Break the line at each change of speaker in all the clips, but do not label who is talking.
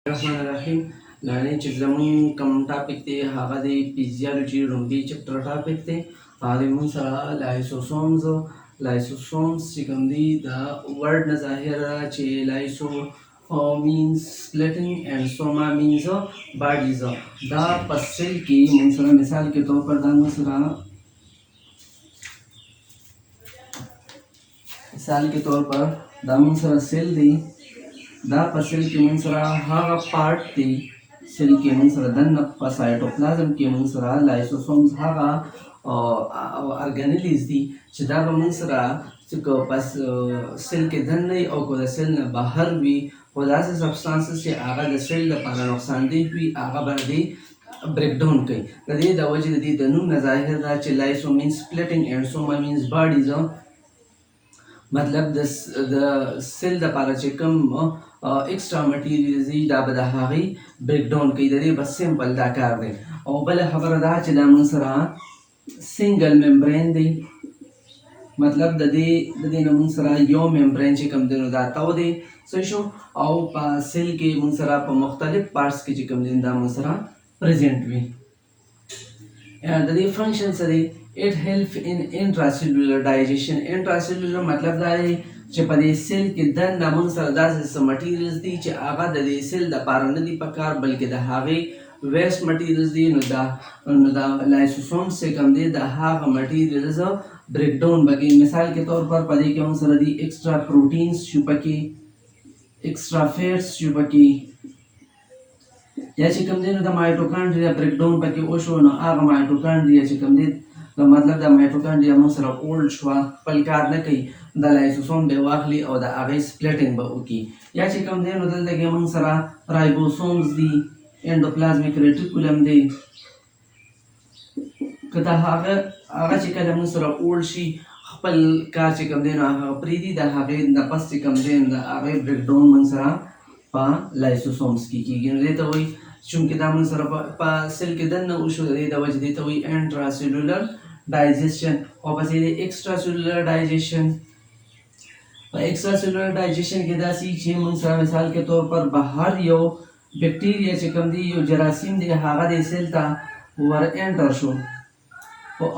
الرحمن الرحیم لاندې چې زموږ کوم ټاپک دی هغه د فزیالوجي لومړی چپټر ټاپک دی. هغه د موږ سره لایسوسومز چې کوم دی د ورډ نه ظاهر ده چې لایسو means splitting and soma means bodies. دا په سیل کې موږ سره مثال کې طور پر دا موږ سره مثال کې طور پر دا موږ سره سیل دی. دا په سیل کې موږ سره هغه پارت دی سیل کې موږ سره دننه په سایټوپلازم کې موږ سره لایسوسومز هغه ارګانیلیز دي چې دا به موږ سره پس سیل کې دننه او که د سیل نه بهر وي خو داسې سبستانسز چې هغه د سیل لپاره نقصان دی وي هغه به دې بریک ډاون کوي. د دې د وجې د دې د نوم نه ظاهر ده چې لایسو مینس سپلټینګ اینډ سوما مینس باډیز. مطلب د سیل لپاره چې کوم ایکسټرا مټیریلز دي دا به د هغې بریک ډاون کوي. د دې بس سمپل دا کار دی. او بله خبره دا چې دا موږ سره سنګل ممبرین دی. مطلب د دې نه موږ سره یو ممبرین چې کوم دی نو دا تو دی څه شو او په سیل کې موږ سره په مختلف پارټس کې چې کوم دی دا موږ سره پریزنټ وي. د دې فنکشن څه دی؟ it help in intracellular digestion. intracellular مطلب دا دی چې په دې سیل کې دننه موږ سره داسې څه مټیریلز دي چې هغه د دې سیل دپاره نه دي پکار بلکې د هغې ویسټ مټیریلز دي. نو دا لایسوسومز چې کوم دی د هغه مټیریلز بریک ډاون به کوي. مثال کے طور پر په دې کې موږ سره دي ایکسټرا پروټینز شو پکې، ایکسټرا فیټس شو پکې، یا چې کوم دی نو د مایټوکانډریا بریک ډاون پکې وشو نو هغه مایټوکانډریا چې کوم دی نو مطلب د مایټوکانډریا موږ سره اولډ شوه خپل کار نه کوي د لایسوسوم به واخلي او د هغې سپلټینګ به وکړي. یا چې کوم دی نو دلته کې موږ سره رایبوسومز دي، انډوپلازمیک ریټیکولم دی. که د هغه چې کله موږ سره اولډ شي خپل کار چې کوم دی نو هغه پرېږدي د هغې نه پس چې کوم دی نو د هغې بریک ډاون موږ سره په لایسوسومز کې کېږي. نو دې ته وایي چونکې دا موږ سره په سیل کې دننه وشو د دې د وجې دې ته وایي انټراسیلولر ډایجیشن. او پس یې د ایکسټرا سیلولر ډایجیشن. په ایکسټرا سیلولر ډایجیشن کې داسې چې موږ سره مثال کے طور پر بهر یو بیکټیریا چې کوم دی یو جراثیم دی هغه د سیل ته ور انټر شو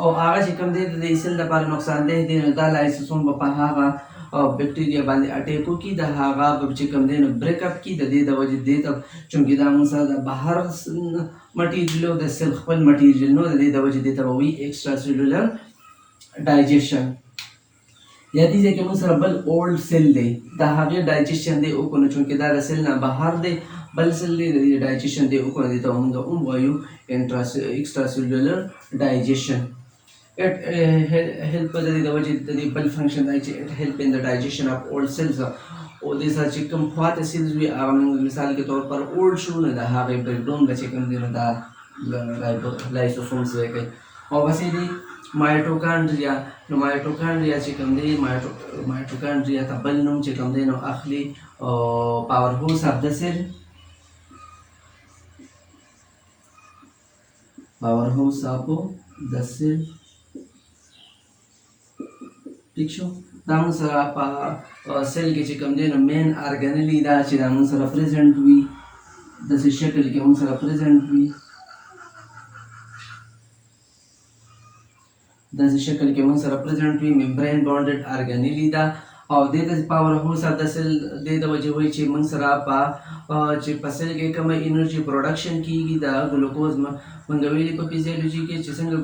او هغه چې کوم دی د دې سیل لپاره نقصان دی نو دا لایسوسوم به په هغه بیکټیریا باندې اټیک وکړي د هغه چې کوم دی نو بریک اپ کړي. د دې د وجې دې ته چونکې دا موږ سره د بهر مټیریل او د سیل خپل مټیریل نو د دې د وجې دې ته به وایي ایکسټرا سیلولر ډایجیشن. یا دې ځای کې موږ سره بل اولډ سیل دی د هغې ډایجیشن دی وکړو نو چونکې دا د سیل نه بهر دی بل سیل دی د دې ډایجیشن دی وکړو دې ته موږ هم وایو ایکسټرا سیلولر ډایجیشن. it help د دې د وجې د دې بل فنکشن دی چې it help in the digestion of old cells. او دې سره چې کوم پاته سیلز وي هغه مثال کے طور پر اولډ شو نو د هغې بریک ډاون به چې کوم دی نو دا لایسوسومز به کوي. او بس یې دی مایټوکانډریا. نو مایټوکانډریا چې کوم دی مایټوکانډریا ته بل نوم چې کوم دی نو اخلي پاور هاوس اف د سیل. پاور هاوس اف د سیل ٹھیک شو. دا موږ سره په سیل کې چې کوم دی نو مین ارګانیلی دا چې دا موږ سره پریزنټ وي داسې شکل کې موږ سره پریزنټ وي داسې شکل کې موږ سره پریزنټ وي ممبرین بانډډ ارګانیلی دا. او دې ته پاور هاوس اف د سیل دې د وجې وایي چې موږ سره چې په سیل کې کومه انرژي پروډکشن کېږي د ګلوکوز موږ ویلي په فزیالوجي کې چې څنګه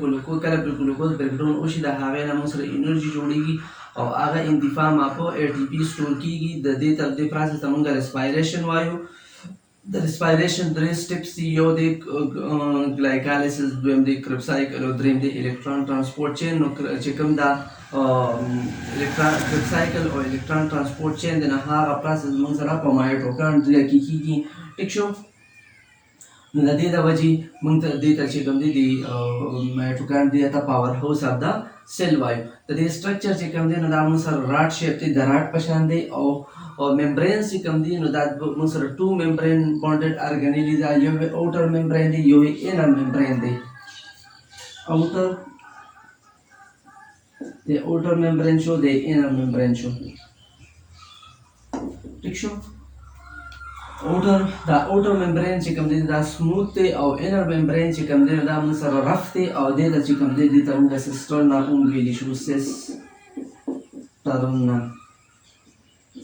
کله په ګلوکوز بریک ډاون وشي د هغې نه موږ سره انرژي جوړېږي او هغه انتفاع په اے ټي پي سټور کېږي. د دې پروسس ته موږ ریسپایریشن وایو. د ریسپایریشن درې سټیپس دي. یو دی ګلایکالیسس، دویم دی کرب سایکل او دریم دی الکترون ټرانسپورټ چین. نو چې کوم دا کرب سایکل او الکترون ټرانسپورټ چین دی نو هغه پروسس موږ سره په مایټوکانډریا کې کېږي. ټیک شو. نو د دې د وجې موږ ته دې ته چې کوم دی د مایټوکانډریا ته پاور هاوس اف د سیل وایو. د دې سټرکچر چې کوم دی نو دا موږ سره راډ شیپ دی د راډ په شان دی. او ممبرینز چې کوم دی نو دا موږ سره ټو ممبرین بانډډ ارګانیلی دا یو اوټر ممبرین دی یو انر ممبرین دی. outer the outer membrane show the inner membrane show. ٹھیک شو. outer membrane چې کوم دی دا smooth دی او inner membrane چې کوم دی دا موږ سره rough دی او دې ته چې کوم دی دې ته موږ cisterna هم ویلی شو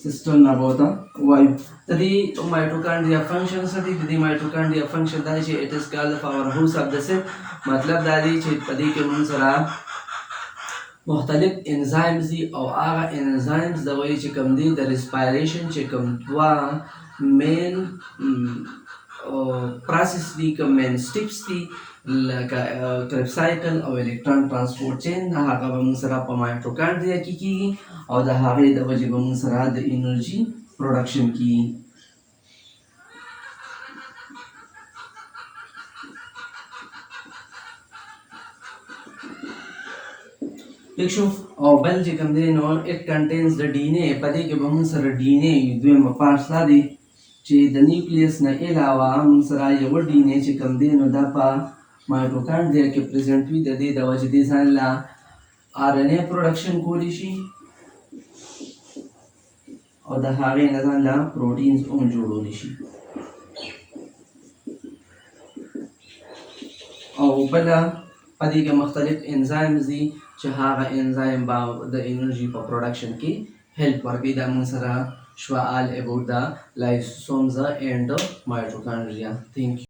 cisterna به ورته وایو. د دې mitochondria function څه دي؟ د دې mitochondria function دا دی چې it is called the powerhouse of the cell. مطلب دا دی چې په دې کې موږ سره مختلف انزایمز دي او هغه انزایمز د وایي چې کوم دي د ریسپایریشن چې کوم دوه مین پروسس دي کوم مین سټیپس دي لکه کرب سایکل او الکترون ترانسپورت چین هغه به موږ سره په مایټوکانډریا کې کیږي او د هغې د وجې به موږ سره د انرژي پروډکشن کیږي. ٹھیک شو. او بل چې کوم دی نو اٹ کنټینز د ډي ان اے په دې کې به موږ سره ډي ان اے دویمه پارټ دا دی چې د نیوکلیس نه علاوه موږ سره یو ډي ان اے چې کوم دی نو دا په مایټوکانډریا کې پریزنټ وي. د دې د وجې دې ځان له آر ان اے پروډکشن کولی شي او د هغې نه ځان له پروټینز هم جوړولی شي. او بله په دې کې مختلف انزایمز دي چې هغه انزایم به د انرژي په پروډکشن کې هیلپ ورکوي. دا موږ سره شوه all about the lysosomes and mitochondria. Thank you.